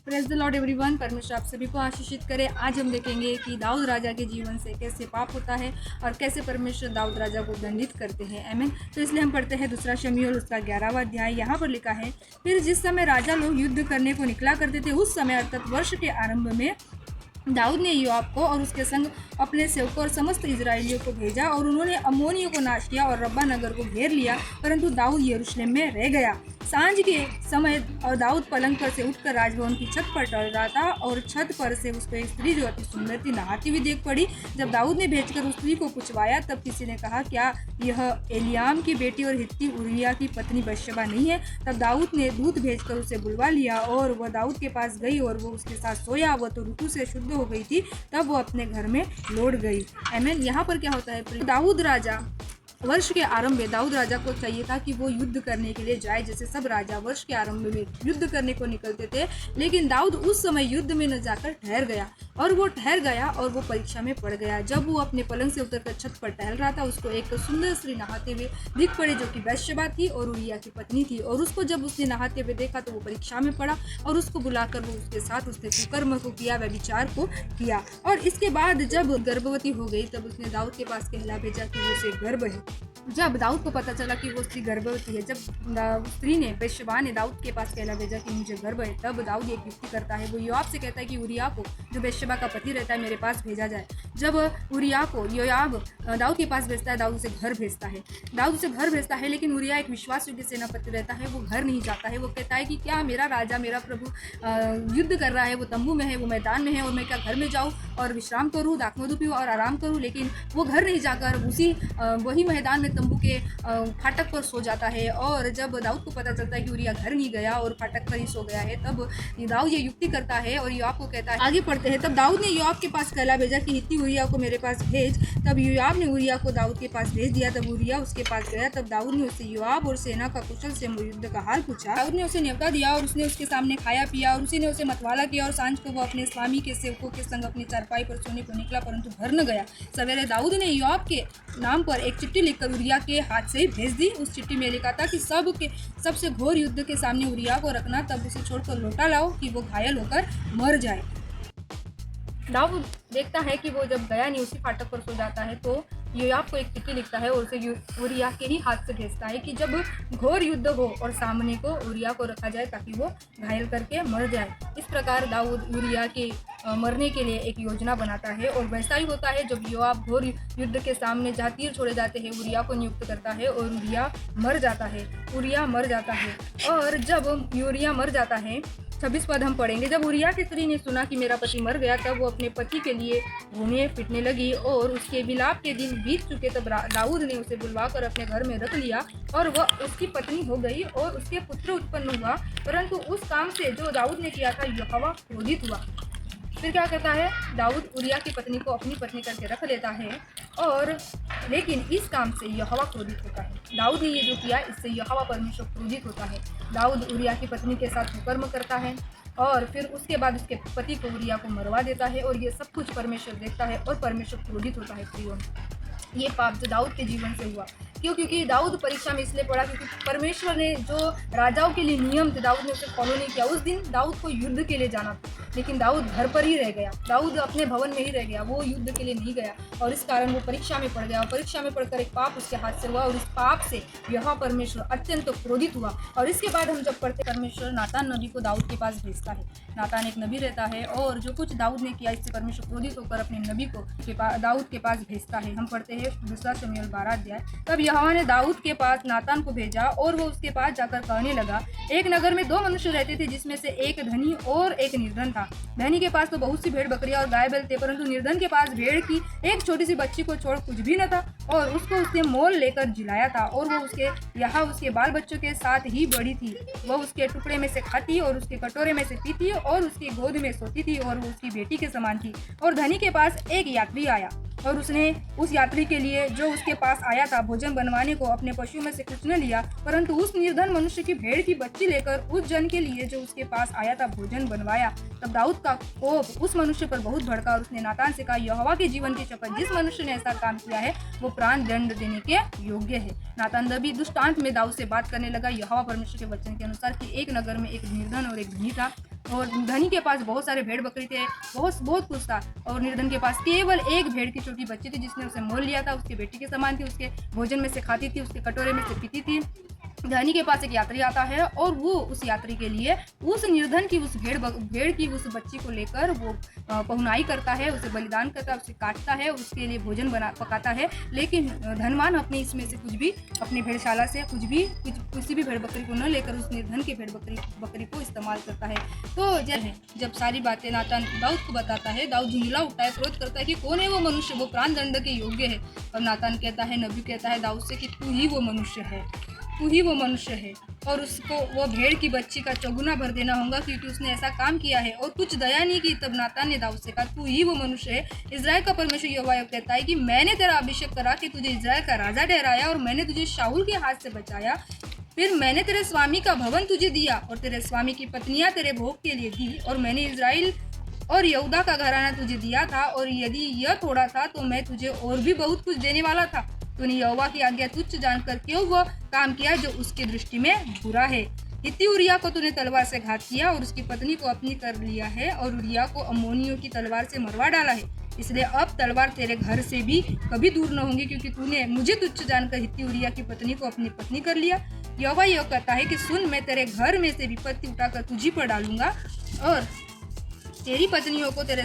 Praise the Lord everyone. परमेश्वर आप सभी को आशीषित करे। आज हम देखेंगे कि दाऊद राजा के जीवन से कैसे पाप होता है और कैसे परमेश्वर दाऊद राजा को दंडित करते हैं। आमीन। तो इसलिए हम पढ़ते हैं दूसरा शमूएल उसका 11वां अध्याय। यहाँ पर लिखा है, फिर जिस समय राजा लोग युद्ध करने को निकला करते थे उस समय अर्थात वर्ष के आरंभ में दाऊद ने योआब को और उसके संग अपने सेवकों और समस्त इजराइलियों को भेजा और उन्होंने अम्मोनियों को नाश किया और रब्बा नगर को घेर लिया, परंतु दाऊद यरूशलेम में रह गया। सांझ के समय और दाऊद पलंग पर से उठकर राजभवन की छत पर टहल रहा था और छत पर से उसको एक स्त्री जो अति सुंदर थी नहाती हुई देख पड़ी। जब दाऊद ने भेजकर उस स्त्री को पूछवाया तब किसी ने कहा, क्या यह एलियाम की बेटी और हित्ती उरिया की पत्नी बशबा नहीं है? तब दाऊद ने दूत भेजकर उसे बुलवा लिया और वह दाऊद के पास गई और वो उसके साथ सोया। वह तो ऋतु से शुद्ध हो गई थी, तब वो अपने घर में लौट गई। आमीन। यहाँ पर क्या होता है, दाऊद राजा वर्ष के आरंभ में दाऊद राजा को चाहिए था कि वो युद्ध करने के लिए जाए, जैसे सब राजा वर्ष के आरंभ में युद्ध करने को निकलते थे। लेकिन दाऊद उस समय युद्ध में न जाकर ठहर गया और वो परीक्षा में पड़ गया। जब वो अपने पलंग से उतरकर छत पर टहल रहा था, उसको एक सुंदर स्त्री नहाते हुए दिख पड़ी जो कि बशबा थी और उरिया की पत्नी थी। और उसको जब उसने नहाते हुए देखा तो वो परीक्षा में पड़ा और उसको बुलाकर वो उसके साथ उसने कुकर्म को किया, व्यभिचार को किया। और इसके बाद जब गर्भवती हो गई तब उसने दाऊद के पास कहला भेजा कि वो उसे गर्भ है। जब दाऊद को पता चला कि वो स्त्री गर्भवती है, जब स्त्री ने बशबा ने दाऊद के पास कहला भेजा कि मुझे गर्भ है, तब दाऊद एक युक्ति करता है। वो योआब से कहता है कि उरिया को जो बशबा का पति रहता है मेरे पास भेजा जाए। जब उरिया को योआब दाऊद के पास भेजता है, दाऊद उसे घर भेजता है, लेकिन उरिया एक विश्वासयोग्य सेनापति रहता है, वो घर नहीं जाता है। वो कहता है कि क्या मेरा राजा मेरा प्रभु युद्ध कर रहा है, वो तंबू में है, वो मैदान में है, और मैं क्या घर में जाऊँ और विश्राम करूँ, दाखमधु पीऊँ और आराम करूँ? लेकिन वो घर नहीं जाकर वही मैदान में तंबू के फाटक पर सो जाता है। और जब दाऊद को पता चलता है कि उरिया घर नहीं गया और फाटक पर ही सो गया है, तब दाऊद ये युक्ति करता है और योआब को कहता है, आगे पढ़ते हैं, तब दाऊद ने योआब के पास कहला भेजा कि हित्ती उरिया को मेरे पास भेज। तब योआब ने उरिया को दाऊद के पास भेज दिया। तब उरिया उसके पास गया। तब दाऊद ने उससे योआब और सेना का कुशल से युद्ध का हाल पूछा। दाऊद ने उसे न्योता दिया और उसने उसके सामने खाया पिया और उसी ने उसे मतवाला किया। और सांझ को वो अपने स्वामी के सेवकों के संग अपनी चारपाई पर सोने को निकला, परंतु घर न गया। सवेरे दाऊद ने योआब के नाम पर एक चिट्ठी लिखकर उरिया के हाथ से ही भेज दी। उस चिट्ठी में लिखा था कि सबसे घोर युद्ध के सामने उरिया को रखना, तब उसे छोड़कर लौटा लाओ कि वो घायल होकर मर जाए। दाऊद देखता है कि वो जब गया नहीं, उसी फाटक पर सो जाता है, तो योआब को एक चिट्ठी लिखता है और उसे उरिया के ही हाथ से भेजता है कि जब घोर युद्ध हो और सामने को उरिया को रखा जाए ताकि वो घायल करके मर जाए। इस प्रकार दाऊद उरिया के मरने के लिए एक योजना बनाता है। और वैसा ही होता है जब योआब घोर युद्ध के सामने जहाँ तीर छोड़े जाते हैं उरिया को नियुक्त करता है और उरिया मर जाता है। और जब उरिया मर जाता है, 26 पद हम पढ़ेंगे। जब उरिया की स्त्री ने सुना कि मेरा पति मर गया, तब वो अपने पति के लिए घूमने फिरने लगी और उसके विलाप के दिन बीत चुके। तब दाऊद ने उसे बुलवाकर अपने घर में रख लिया और वह उसकी पत्नी हो गई और उसके पुत्र उत्पन्न हुआ। परंतु उस काम से जो दाऊद ने किया था यहोवा क्रोधित हुआ। फिर क्या करता है, दाऊद उरिया की पत्नी को अपनी पत्नी करके रख लेता है, और लेकिन इस काम से यहोवा क्रोधित होता है। दाऊद ने ये जो किया, इससे यहोवा परमेश्वर क्रोधित होता है। दाऊद उरिया की पत्नी के साथ कुकर्म करता है और फिर उसके बाद उसके पति को उरिया को मरवा देता है, और ये सब कुछ परमेश्वर देखता है और परमेश्वर क्रोधित होता है। प्रियो, ये पाप जो दाऊद के जीवन से हुआ, क्योंकि दाऊद परीक्षा में इसलिए पड़ा क्योंकि परमेश्वर ने जो राजाओं के लिए नियम थे दाऊद ने उसे फॉलो नहीं किया। उस दिन दाऊद को युद्ध के लिए जाना था, लेकिन दाऊद घर पर ही रह गया, दाऊद अपने भवन में ही रह गया, वो युद्ध के लिए नहीं गया, और इस कारण वो परीक्षा में पड़ गया। और परीक्षा में पढ़कर एक पाप उसके हाथ से हुआ और इस पाप से यहोवा परमेश्वर अत्यंत क्रोधित हुआ। और इसके बाद हम जब पढ़ते, परमेश्वर नातान नबी को दाऊद के पास भेजता है। नातान एक नबी रहता है और जो कुछ दाऊद ने किया इससे परमेश्वर क्रोधित होकर अपने नबी को दाऊद के पास भेजता है। हम पढ़ते हैं दूसरा शमूएल 12 अध्याय। तब यहोवा ने दाऊद के पास नातान को भेजा और वो उसके पास जाकर कहने लगा, एक नगर में 2 मनुष्य रहते थे, जिसमें से एक धनी और एक निर्धन था। धनी के पास तो बहुत सी भेड़ बकरियां और गाय बैल थे, परंतु निर्धन के पास भेड़ की एक छोटी सी बच्ची को छोड़ कुछ भी न था, और उसको उसने मोल लेकर जिलाया था, और वो उसके बाल बच्चों के साथ ही बड़ी थी। वह उसके टुकड़े में से खाती और उसके कटोरे में से पीती और उसकी गोद में सोती थी, और वो उसकी बेटी के समान थी। और धनी के पास एक यात्री आया और उसने उस यात्री के लिए जो उसके पास आया था भोजन बनवाने को अपने पशु में से कुछ न लिया, परंतु उस निर्धन मनुष्य की भेड़ की बच्ची लेकर उस जन के लिए जो उसके पास आया था भोजन बनवाया। तब दाऊद का कोप उस मनुष्य पर बहुत भड़का और उसने नातान से कहा, यहोवा के जीवन की शपथ, जिस मनुष्य ने ऐसा काम किया है वो प्राण दंड देने के योग्य है। नातान नबी दुष्टांत में दाऊद से बात करने लगा यहोवा परमेश्वर के वचन के अनुसार कि एक नगर में एक निर्धन और एक धनी था। और धनी के पास बहुत सारे भेड़ बकरी थे, बहुत बहुत कुछ था, और निर्धन के पास केवल एक भेड़ की छोटी बच्ची थी जिसने उसे मोल लिया था। उसकी बेटी के समान थी, उसके भोजन में से खाती थी, उसके कटोरे में से पीती थी। धनी के पास एक यात्री आता है और वो उस यात्री के लिए उस निर्धन की उस भेड़ की उस बच्ची को लेकर वो पहुनाई करता है, उसे बलिदान करता है, उसे काटता है, उसके लिए भोजन पकाता है। लेकिन धनवान अपने इसमें से कुछ भी, अपनी भेड़शाला से किसी भी भेड़ बकरी को न लेकर उस निर्धन की भेड़ बकरी को इस्तेमाल करता है। तो जब सारी बातें नातान दाऊद को बताता है, दाऊद झुंझला उठता है, क्रोध करता है कि कौन है वो मनुष्य, वो प्राण दंड के योग्य है। और नातान कहता है, नबी कहता है दाऊद से कि तू ही वो मनुष्य है, तू ही वो मनुष्य है, और उसको वो भेड़ की बच्ची का चौगुना भर देना होगा क्योंकि उसने ऐसा काम किया है और कुछ दया नहीं की। तब नातान ने दाऊद से कहा, तू ही वो मनुष्य है। इज़राइल का परमेश्वर यहोवा कहता है कि मैंने तेरा अभिषेक करा कि तुझे इज़राइल का राजा ठहराया, और मैंने तुझे शाऊल के हाथ से बचाया। फिर मैंने तेरे स्वामी का भवन तुझे दिया और तेरे स्वामी की पत्नियां तेरे भोग के लिए दी, और मैंने इज़राइल और यहूदा का घराना तुझे दिया था, और यदि यह थोड़ा था तो मैं तुझे और भी बहुत कुछ देने वाला था। तूने यहोवा की आज्ञा तुच्छ जानकर क्यों वह काम किया जो उसकी दृष्टि में बुरा है। हित्ती उरिया को तूने तलवार से घात किया और उसकी पत्नी को अपनी कर लिया है, और उरिया को अम्मोनियों की तलवार से मरवा डाला है। इसलिए अब तलवार तेरे घर से भी कभी दूर न होंगी, क्योंकि तूने मुझे तुच्छ जानकर हित्ती उरिया की पत्नी को अपनी पत्नी कर लिया। यहोवा यह कहता है कि सुन, मैं तेरे घर में से विपत्ति उठाकर तुझी पर डालूंगा, और तेरी पत्नियों को तेरे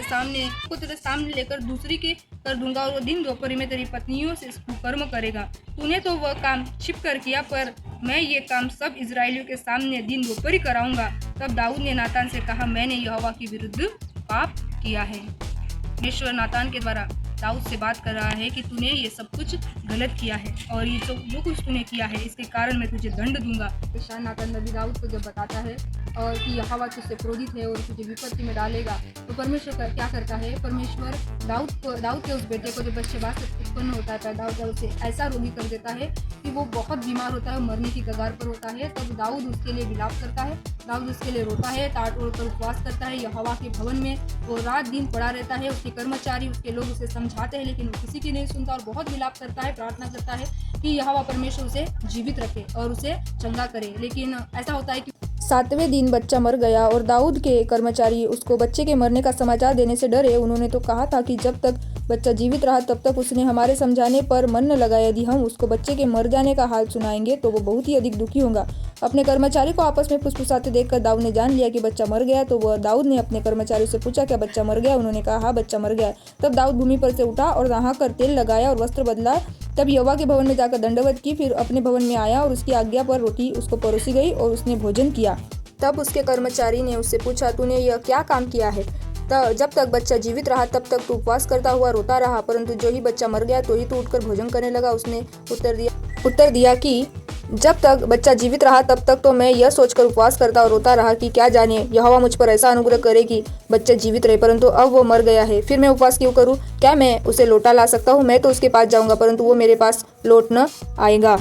सामने लेकर दूसरी के कर दूंगा, और वो दिन दोपहर में तेरी पत्नियों से कुकर्म करेगा। तूने तो वह काम छिप कर किया, पर मैं ये काम सब इजराइलियों के सामने दिन दोपहर कराऊंगा। तब दाऊद ने नातान से कहा, मैंने यहोवा के विरुद्ध पाप किया है। परमेश्वर नातान के द्वारा दाऊद से बात कर रहा है कि तूने ये सब कुछ गलत किया है, और ये जो कुछ तूने किया है इसके कारण मैं तुझे दंड दूंगा। शान नातान नबी दाऊद को जब बताता है और कि यहोवा तुझसे क्रोधित है और तुझे विपत्ति में डालेगा, तो परमेश्वर क्या करता है, परमेश्वर दाऊद के उस बेटे को जो बच्चेबाज से उत्पन्न होता है, पैदा होता है, उसे ऐसा रोगी कर देता है कि वो बहुत बीमार होता है, मरने की कगार पर होता है। तब दाऊद उसके लिए विलाप करता है, दाऊद उसके लिए रोता है, टाट ओढ़ कर उपवास करता है। यहोवा के भवन में वो रात दिन पड़ा रहता है। उसके कर्मचारी, उसके लोग उसे समझाते हैं, लेकिन वो किसी की नहीं सुनता और बहुत विलाप करता है, प्रार्थना करता है कि यहोवा परमेश्वर उसे जीवित रखे और उसे चंगा करे। लेकिन ऐसा होता है कि 7वें दिन बच्चा मर गया, और दाऊद के कर्मचारी उसको बच्चे के मरने का समाचार देने से डरे। उन्होंने तो कहा था कि जब तक बच्चा जीवित रहा तब तक उसने हमारे समझाने पर मन न लगाया। यदि हम उसको बच्चे के मर जाने का हाल सुनाएंगे तो वो बहुत ही अधिक दुखी होगा। अपने कर्मचारी को आपस में फुसफुसाते देखकर दाऊद ने जान लिया कि बच्चा मर गया। तो वह दाऊद ने अपने कर्मचारी से पूछा, क्या बच्चा मर गया? उन्होंने कहा, हाँ, बच्चा मर गया। तब दाऊद भूमि पर से उठा और नहाकर तेल लगाया और वस्त्र बदला। तब यहोवा के भवन में जाकर दंडवत की, फिर अपने भवन में आया और उसकी आज्ञा पर रोटी उसको परोसी गई और उसने भोजन किया। तब उसके कर्मचारी ने उससे पूछा, तूने यह क्या काम किया है? जब तक बच्चा जीवित रहा तब तक तू उपवास करता हुआ रोता रहा, परंतु जो ही बच्चा मर गया तो ही तू उठकर भोजन करने लगा। उसने उत्तर दिया कि जब तक बच्चा जीवित रहा तब तक तो मैं यह सोचकर उपवास करता और रोता रहा कि क्या जाने यहोवा मुझ पर ऐसा अनुग्रह करे कि बच्चा जीवित रहे, परंतु अब वो मर गया है। फिर मैं उपवास क्यों करूं? क्या मैं उसे लौटा ला सकता हूं? मैं तो उसके पास जाऊंगा, परंतु वो मेरे पास लौट न आएगा।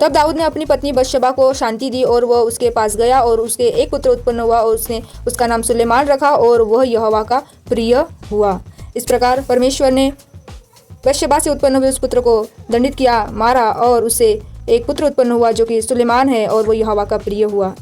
तब दाऊद ने अपनी पत्नी बत्शेबा को शांति दी और वह उसके पास गया, और उसके एक पुत्र उत्पन्न हुआ और उसने उसका नाम सुलेमान रखा, और वह यहोवा का प्रिय हुआ। इस प्रकार परमेश्वर ने बत्शेबा से उत्पन्न हुए उस पुत्र को दंडित किया, मारा, और उससे एक पुत्र उत्पन्न हुआ जो कि सुलेमान है, और वह यहोवा का प्रिय हुआ।